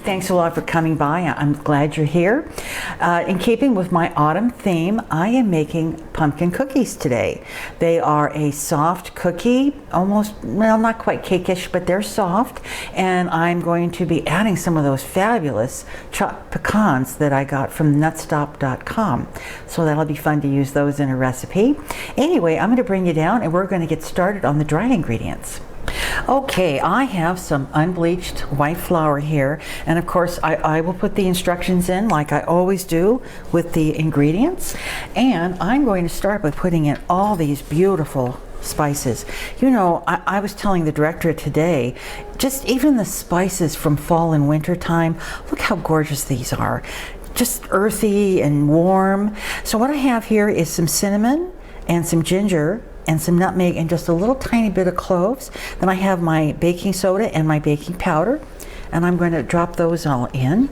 Thanks a lot for coming by. I'm glad you're here. In keeping with my autumn theme, I am making pumpkin cookies today. They are a soft cookie, almost, well, not quite cakeish, but they're soft. And I'm going to be adding some of those fabulous chopped pecans that I got from nutstop.com. So that'll be fun to use those in a recipe. Anyway, I'm going to bring you down and we're going to get started on the dry ingredients. Okay, I have some unbleached white flour here, and of course I will put the instructions in like I always do with the ingredients. And I'm going to start by putting in all these beautiful spices. You know, I was telling the director today, just even the spices from fall and winter time, look how gorgeous these are. Just earthy and warm. So what I have here is some cinnamon and some ginger and some nutmeg and just a little tiny bit of cloves. Then I have my baking soda and my baking powder, and I'm going to drop those all in.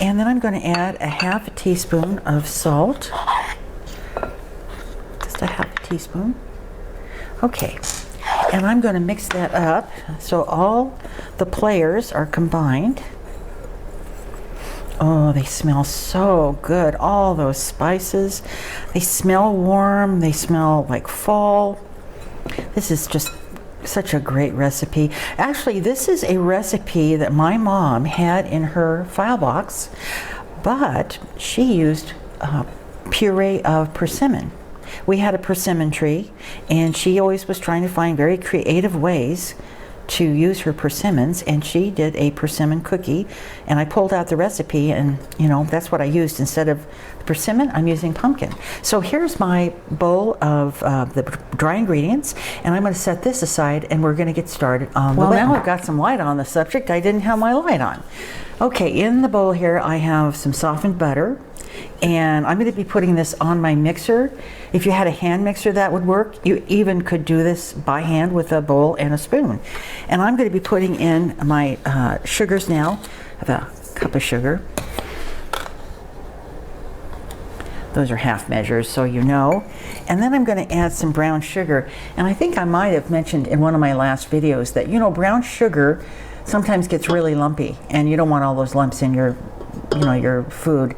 And then I'm going to add a half a teaspoon of salt. Just a half a teaspoon. Okay, and I'm going to mix that up so all the players are combined. Oh, they smell so good. All those spices. They smell warm. They smell like fall. This is just such a great recipe. Actually, this is a recipe that my mom had in her file box, but she used puree of persimmon. We had a persimmon tree, and she always was trying to find very creative ways to use her persimmons, and she did a persimmon cookie, and I pulled out the recipe, and you know, that's what I used. Instead of persimmon, I'm using pumpkin. So here's my bowl of the dry ingredients, and I'm going to set this aside and we're going to get started on well, now I've got some light on the subject. I didn't have my light on. Okay, in the bowl here I have some softened butter, and I'm going to be putting this on my mixer. If you had a hand mixer, that would work. You even could do this by hand with a bowl and a spoon. And I'm going to be putting in my sugars now. I have a cup of sugar. Those are half measures, so you know. And then I'm going to add some brown sugar. And I think I might have mentioned in one of my last videos that, you know, brown sugar sometimes gets really lumpy, and you don't want all those lumps in your, you know, your food.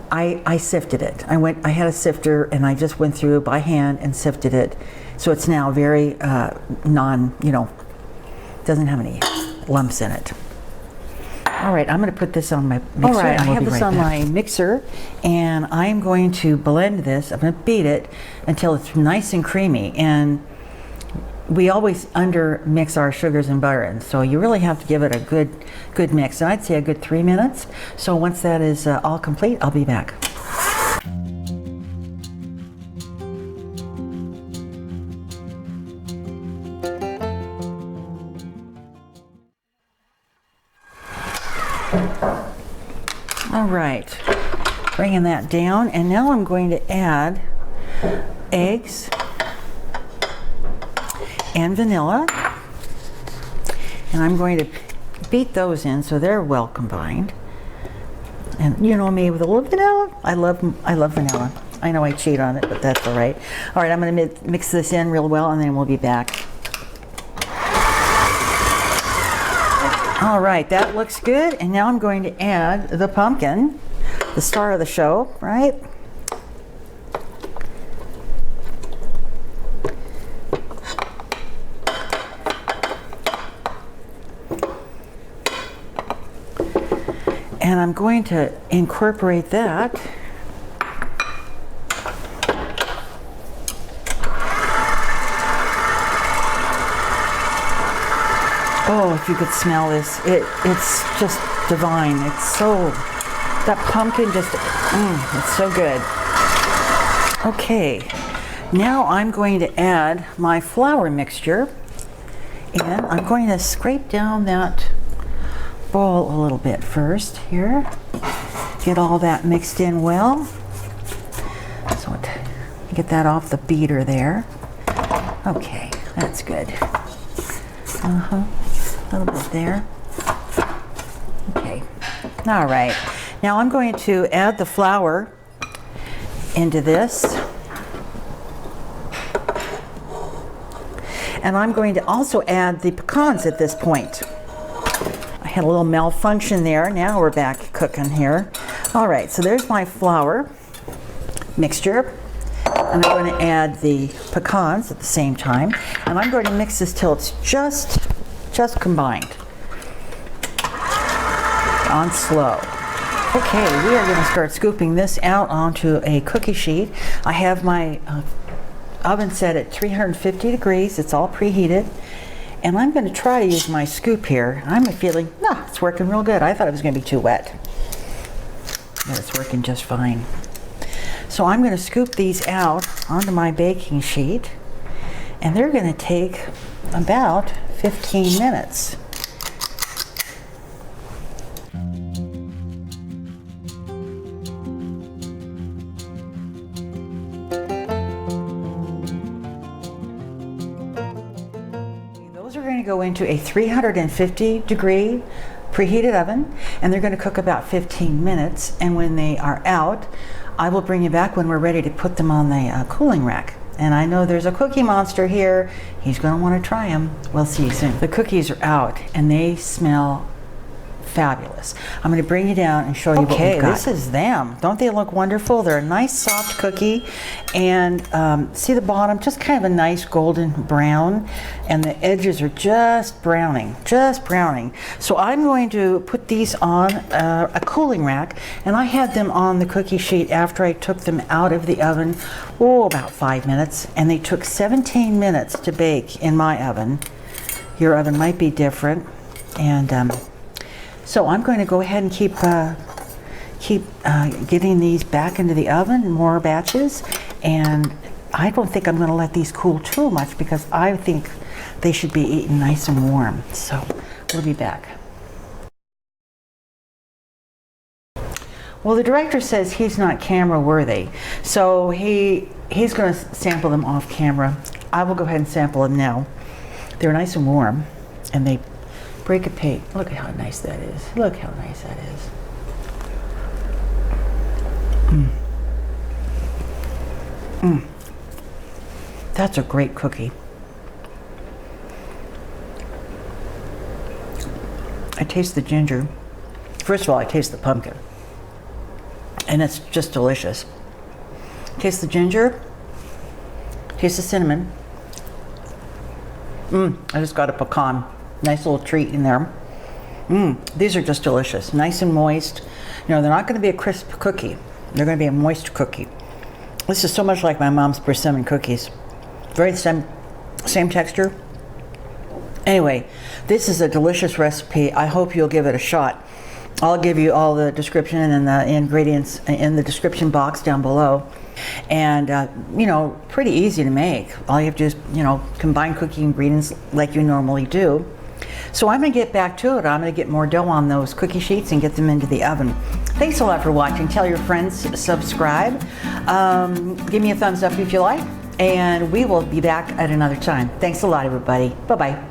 I sifted it. I had a sifter, and I just went through by hand and sifted it. So it's now very doesn't have any lumps in it. All right, I'm going to put this on my mixer. All right, I have this on my mixer, and I'm going to blend this. I'm going to beat it until it's nice and creamy. And we always under mix our sugars and butter, and so you really have to give it a good mix. And I'd say a good 3 minutes. So once that is all complete, I'll be back. All right, bringing that down, and now I'm going to add eggs and vanilla, and I'm going to beat those in so they're well combined. And you know me with a little vanilla, I love vanilla. I know I cheat on it, but that's all right. All right, I'm going to mix this in real well, and then we'll be back. All right, that looks good, and now I'm going to add the pumpkin, the star of the show, right? And I'm going to incorporate that oh, if you could smell this, it's just divine. It's so, that pumpkin just, it's so good. Okay, now I'm going to add my flour mixture, and I'm going to scrape down that bowl a little bit first here. Get all that mixed in well. So get that off the beater there. Okay, that's good. A little bit there. Okay, all right. Now I'm going to add the flour into this. And I'm going to also add the pecans at this point. I had a little malfunction there. Now we're back cooking here. All right, so there's my flour mixture. And I'm going to add the pecans at the same time. And I'm going to mix this till it's just combined on slow. Okay, we are going to start scooping this out onto a cookie sheet. I have my oven set at 350 degrees. It's all preheated. And I'm going to try to use my scoop here. I'm feeling, it's working real good. I thought it was going to be too wet, but it's working just fine. So I'm going to scoop these out onto my baking sheet, and they're going to take about 15 minutes. Those are going to go into a 350 degree preheated oven, and they're going to cook about 15 minutes. And when they are out, I will bring you back when we're ready to put them on the cooling rack. And I know there's a cookie monster here. He's going to want to try them. We'll see you soon. The cookies are out and they smell fabulous. I'm going to bring you down and show you what we've got. This is them. Don't they look wonderful? They're a nice soft cookie, and see the bottom, just kind of a nice golden brown, and the edges are just browning, So I'm going to put these on a cooling rack, and I had them on the cookie sheet after I took them out of the oven, about 5 minutes, and they took 17 minutes to bake in my oven. Your oven might be different, and so I'm going to go ahead and keep getting these back into the oven, more batches, and I don't think I'm going to let these cool too much because I think they should be eaten nice and warm. So we'll be back. Well, the director says he's not camera worthy, so he's going to sample them off camera. I will go ahead and sample them now. They're nice and warm, and they break a pate. Look at how nice that is. Look how nice that is. That's a great cookie. I taste the ginger. First of all, I taste the pumpkin. And it's just delicious. Taste the ginger. Taste the cinnamon. I just got a pecan. Nice little treat in there. These are just delicious. Nice and moist. You know, they're not going to be a crisp cookie. They're going to be a moist cookie. This is so much like my mom's persimmon cookies. Very same texture. Anyway, this is a delicious recipe. I hope you'll give it a shot. I'll give you all the description and the ingredients in the description box down below. And, you know, pretty easy to make. All you have to do is, combine cookie ingredients like you normally do. So I'm going to get back to it. I'm going to get more dough on those cookie sheets and get them into the oven. Thanks a lot for watching. Tell your friends, subscribe. Give me a thumbs up if you like. And we will be back at another time. Thanks a lot, everybody. Bye-bye.